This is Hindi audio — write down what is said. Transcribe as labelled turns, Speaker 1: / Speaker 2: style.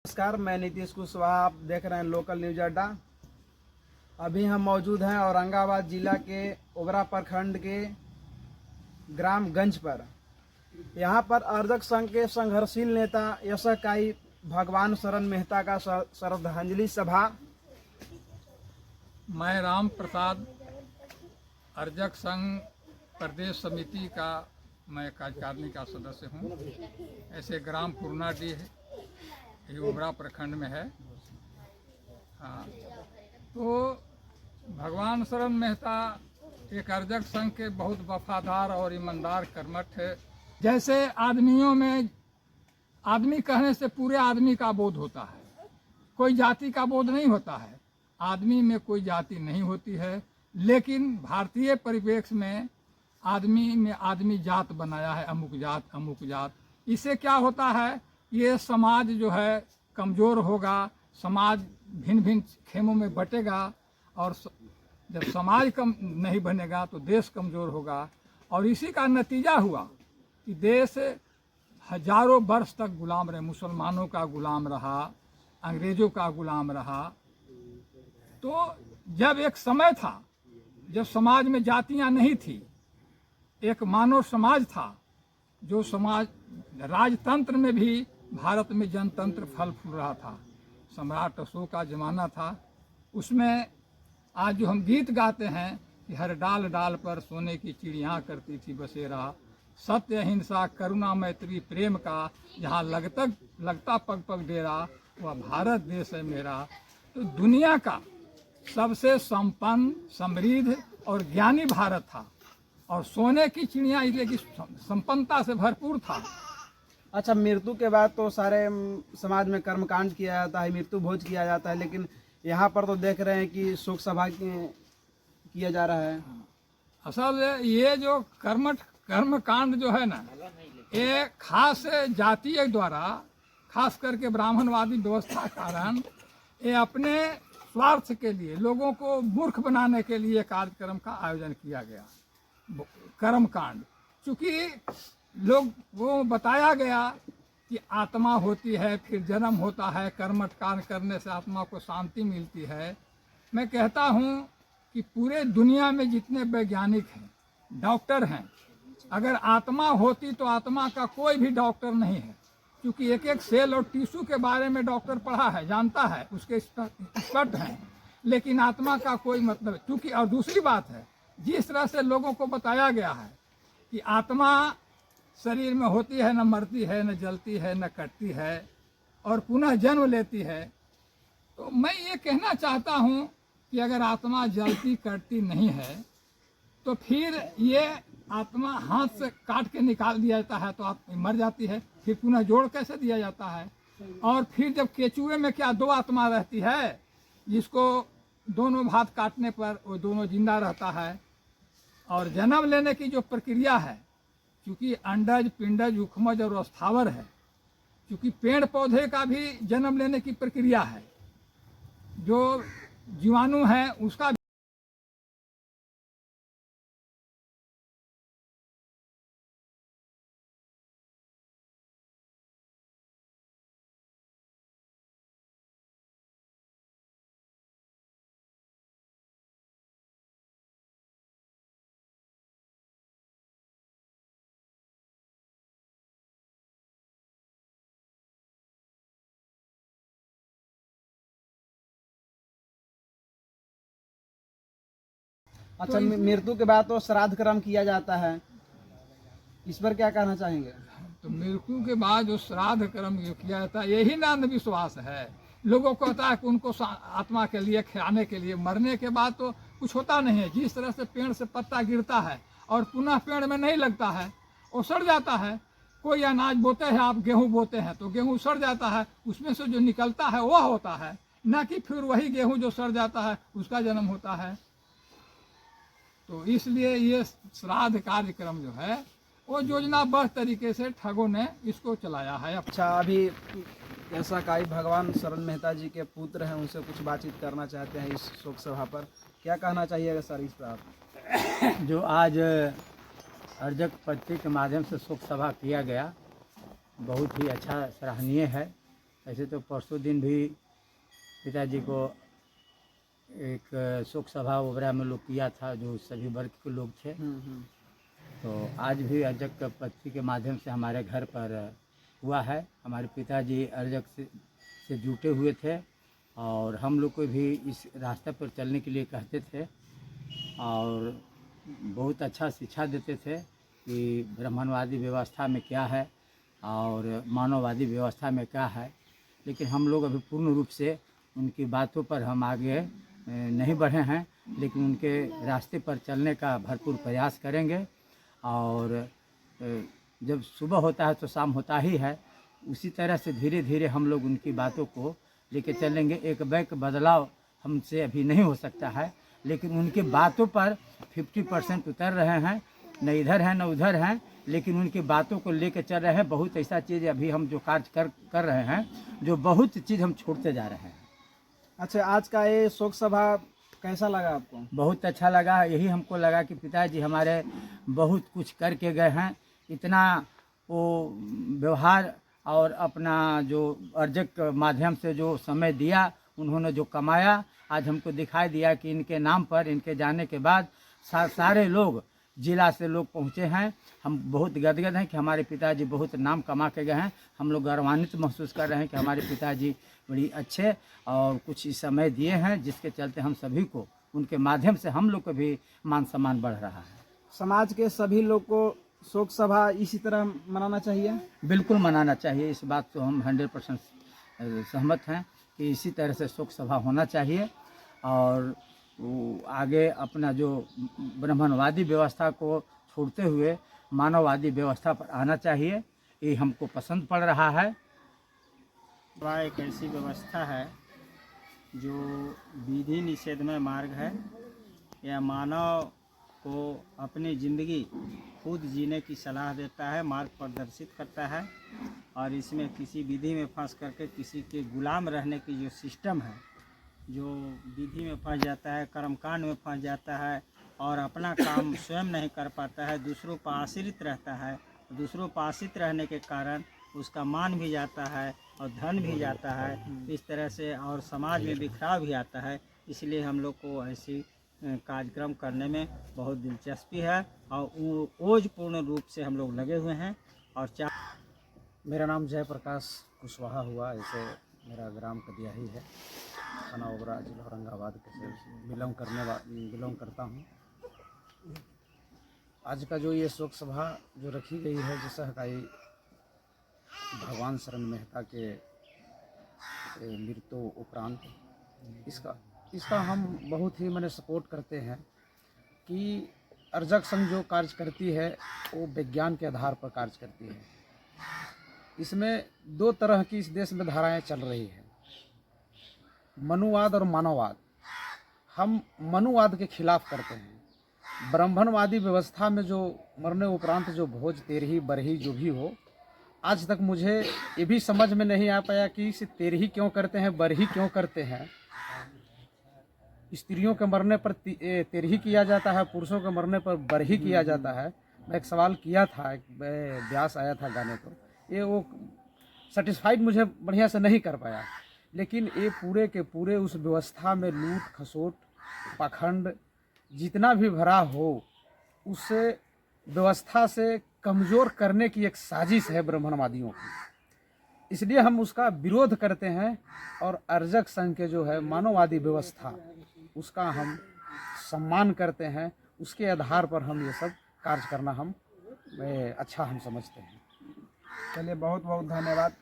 Speaker 1: नमस्कार, मैं नीतीश कुशवाहा। आप देख रहे हैं लोकल न्यूज अड्डा। अभी हम मौजूद हैं औरंगाबाद जिला के ओबरा प्रखंड के ग्राम गंज पर। यहाँ पर अर्जक संघ के संघर्षशील नेता यशकाई भगवान शरण मेहता का श्रद्धांजलि सभा।
Speaker 2: मैं राम प्रसाद अर्जक संघ प्रदेश समिति का मैं कार्यकारिणी का सदस्य हूँ। ऐसे ग्राम पूर्णाडीह ये ओबरा प्रखंड में है। हाँ, तो भगवान शरण मेहता एक अर्जक संघ के बहुत वफादार और ईमानदार कर्मठ है। जैसे आदमियों में आदमी कहने से पूरे आदमी का बोध होता है, कोई जाति का बोध नहीं होता है। आदमी में कोई जाति नहीं होती है, लेकिन भारतीय परिप्रेक्ष्य में आदमी में आदमी जात बनाया है, अमुक जात अमुक जात। इससे क्या होता है, ये समाज जो है कमज़ोर होगा, समाज भिन्न भिन्न खेमों में बटेगा, और जब समाज कम नहीं बनेगा तो देश कमज़ोर होगा। और इसी का नतीजा हुआ कि देश हजारों वर्ष तक गुलाम रहे, मुसलमानों का गुलाम रहा, अंग्रेज़ों का गुलाम रहा। तो जब एक समय था जब समाज में जातियां नहीं थी, एक मानव समाज था, जो समाज राजतंत्र में भी भारत में जनतंत्र फल फूल रहा था। सम्राट अशोक का ज़माना था। उसमें आज जो हम गीत गाते हैं कि हर डाल डाल पर सोने की चिड़ियाँ करती थी बसेरा, सत्य अहिंसा करुणा मैत्री प्रेम का जहाँ लगता पग पग डेरा, वह भारत देश है मेरा। तो दुनिया का सबसे संपन्न, समृद्ध और ज्ञानी भारत था, और सोने की चिड़िया इसलिए कि संपन्नता से भरपूर था।
Speaker 1: अच्छा, मृत्यु के बाद तो सारे समाज में कर्मकांड किया जाता है, मृत्यु भोज किया जाता है, लेकिन यहाँ पर तो देख रहे हैं कि शोक सभा किया जा रहा है।
Speaker 2: असल ये जो कर्मकांड जो है ना, ये खास जातीय द्वारा, खास करके ब्राह्मणवादी व्यवस्था के कारण ये अपने स्वार्थ के लिए, लोगों को मूर्ख बनाने के लिए कार्यक्रम का आयोजन किया गया। कर्मकांड, चूँकि लोग वो बताया गया कि आत्मा होती है, फिर जन्म होता है, कर्मठ कार्य करने से आत्मा को शांति मिलती है। मैं कहता हूँ कि पूरे दुनिया में जितने वैज्ञानिक हैं, डॉक्टर हैं, अगर आत्मा होती तो आत्मा का कोई भी डॉक्टर नहीं है, क्योंकि एक एक सेल और टिश्यू के बारे में डॉक्टर पढ़ा है, जानता है, उसके एक्सपर्ट हैं, लेकिन आत्मा का कोई मतलब। क्योंकि और दूसरी बात है, जिस तरह से लोगों को बताया गया है कि आत्मा शरीर में होती है, न मरती है, न जलती है, न कटती है, और पुनः जन्म लेती है। तो मैं ये कहना चाहता हूँ कि अगर आत्मा जलती कटती नहीं है तो फिर ये आत्मा हाथ से काट के निकाल दिया जाता है तो आत्मा मर जाती है, फिर पुनः जोड़ कैसे दिया जाता है? और फिर जब केचुए में क्या दो आत्मा रहती है, जिसको दोनों हाथ काटने पर वो दोनों जिंदा रहता है। और जन्म लेने की जो प्रक्रिया है, क्योंकि अंडज, पिंडज, उखमज और स्थावर है, क्योंकि पेड़ पौधे का भी जन्म लेने की प्रक्रिया है, जो जीवाणु है उसका
Speaker 1: अच्छा, मृत्यु के बाद तो श्राद्ध कर्म किया जाता है, इस पर क्या कहना चाहेंगे?
Speaker 2: तो मृत्यु के बाद जो श्राद्ध कर्म जो किया जाता है, यही ना अंधविश्वास है। लोगों को होता है कि उनको आत्मा के लिए खाने के लिए, मरने के बाद तो कुछ होता नहीं है। जिस तरह से पेड़ से पत्ता गिरता है और पुनः पेड़ में नहीं लगता है, वो सड़ जाता है। कोई अनाज बोते हैं, आप गेहूँ बोते हैं तो गेहूँ सड़ जाता है, उसमें से जो निकलता है वह होता है, न कि फिर वही गेहूँ जो सड़ जाता है उसका जन्म होता है। तो इसलिए ये श्राद्ध कार्यक्रम जो है वो योजनाबद्ध तरीके से ठगों ने इसको चलाया है।
Speaker 1: अच्छा, अभी यशकाई भगवान शरण मेहता जी के पुत्र हैं, उनसे कुछ बातचीत करना चाहते हैं इस शोक सभा पर, क्या कहना चाहिएगा सर इस पर आप?
Speaker 3: जो आज अर्जक पत्रिका के माध्यम से शोक सभा किया गया, बहुत ही अच्छा सराहनीय है। ऐसे तो परसों दिन भी पिताजी को एक शोक सभा ओबरा में लोग किया था, जो सभी वर्ग के लोग थे। तो आज भी अर्जक पत्री के माध्यम से हमारे घर पर हुआ है। हमारे पिताजी अर्जक से जुटे हुए थे और हम लोग को भी इस रास्ते पर चलने के लिए कहते थे और बहुत अच्छा शिक्षा देते थे कि ब्राह्मणवादी व्यवस्था में क्या है और मानववादी व्यवस्था में क्या है। लेकिन हम लोग अभी पूर्ण रूप से उनकी बातों पर हम आगे नहीं बढ़े हैं, लेकिन उनके रास्ते पर चलने का भरपूर प्रयास करेंगे। और जब सुबह होता है तो शाम होता ही है, उसी तरह से धीरे धीरे हम लोग उनकी बातों को लेके चलेंगे। एक बैक बदलाव हमसे अभी नहीं हो सकता है, लेकिन उनकी बातों पर 50% उतर रहे हैं, न इधर हैं न उधर हैं, लेकिन उनकी बातों को लेके चल रहे हैं। बहुत ऐसा चीज़ अभी हम जो कार्य कर रहे हैं, जो बहुत चीज़ हम छोड़ते जा रहे हैं।
Speaker 1: अच्छा, आज का ये शोक सभा कैसा लगा आपको?
Speaker 3: बहुत अच्छा लगा। यही हमको लगा कि पिताजी हमारे बहुत कुछ करके गए हैं। इतना वो व्यवहार और अपना जो अर्जक माध्यम से जो समय दिया, उन्होंने जो कमाया, आज हमको दिखाई दिया कि इनके नाम पर, इनके जाने के बाद सारे लोग जिला से लोग पहुँचे हैं। हम बहुत गदगद हैं कि हमारे पिताजी बहुत नाम कमा के गए हैं। हम लोग गौरवान्वित महसूस कर रहे हैं कि हमारे पिताजी बड़ी अच्छे और कुछ समय दिए हैं, जिसके चलते हम सभी को उनके माध्यम से हम लोग को भी मान सम्मान बढ़ रहा है।
Speaker 1: समाज के सभी लोग को शोक सभा इसी तरह मनाना चाहिए?
Speaker 3: बिल्कुल मनाना चाहिए। इस बात तो हम 100% सहमत हैं कि इसी तरह से शोक सभा होना चाहिए और आगे अपना जो ब्राह्मणवादी व्यवस्था को छोड़ते हुए मानववादी व्यवस्था पर आना चाहिए। ये हमको पसंद पड़ रहा है।
Speaker 4: वह एक ऐसी व्यवस्था है जो विधि निषेधमय मार्ग है। यह मानव को अपनी ज़िंदगी खुद जीने की सलाह देता है, मार्ग प्रदर्शित करता है। और इसमें किसी विधि में फंस करके किसी के गुलाम रहने की जो सिस्टम है, जो विधि में फंस जाता है, कर्मकांड में फंस जाता है और अपना काम स्वयं नहीं कर पाता है, दूसरों पर आश्रित रहता है। दूसरों पर आश्रित रहने के कारण उसका मान भी जाता है और धन भी जाता है, इस तरह से, और समाज में बिखराव भी आता है। इसलिए हम लोग को ऐसी कार्यक्रम करने में बहुत दिलचस्पी है और ओजपूर्ण रूप से हम लोग लगे हुए हैं। और
Speaker 5: मेरा नाम जयप्रकाश कुशवाहा हुआ। ऐसे मेरा ग्राम कदियाही है, थाना ओबरा, जिला औरंगाबाद के से बिलोंग करता हूँ। आज का जो ये शोक सभा जो रखी गई है, जो सहकाई भगवान शरण मेहता के मृत्यु उपरांत, इसका हम बहुत ही मैंने सपोर्ट करते हैं कि अर्जक संघ जो कार्य करती है वो विज्ञान के आधार पर कार्य करती है। इसमें दो तरह की इस देश में धाराएं चल रही है, मनुवाद और मानववाद। हम मनुवाद के खिलाफ करते हैं। ब्राह्मणवादी व्यवस्था में जो मरने उपरांत जो भोज, तेरही, बरही जो भी हो, आज तक मुझे ये भी समझ में नहीं आ पाया कि इसे तेरही क्यों करते हैं, बरही क्यों करते हैं। स्त्रियों के मरने पर तेरही किया जाता है, पुरुषों के मरने पर बरही किया जाता है। मैं एक सवाल किया था, एक व्यास आया था गाने को, ये वो सेटिस्फाइड मुझे बढ़िया से नहीं कर पाया। लेकिन ये पूरे के पूरे उस व्यवस्था में लूट खसोट पाखंड जितना भी भरा हो, उसे व्यवस्था से कमज़ोर करने की एक साजिश है ब्राह्मणवादियों की। इसलिए हम उसका विरोध करते हैं और अर्जक संघ के जो है मानववादी व्यवस्था, उसका हम सम्मान करते हैं। उसके आधार पर हम ये सब कार्य करना अच्छा हम समझते हैं।
Speaker 1: चलिए, बहुत बहुत धन्यवाद।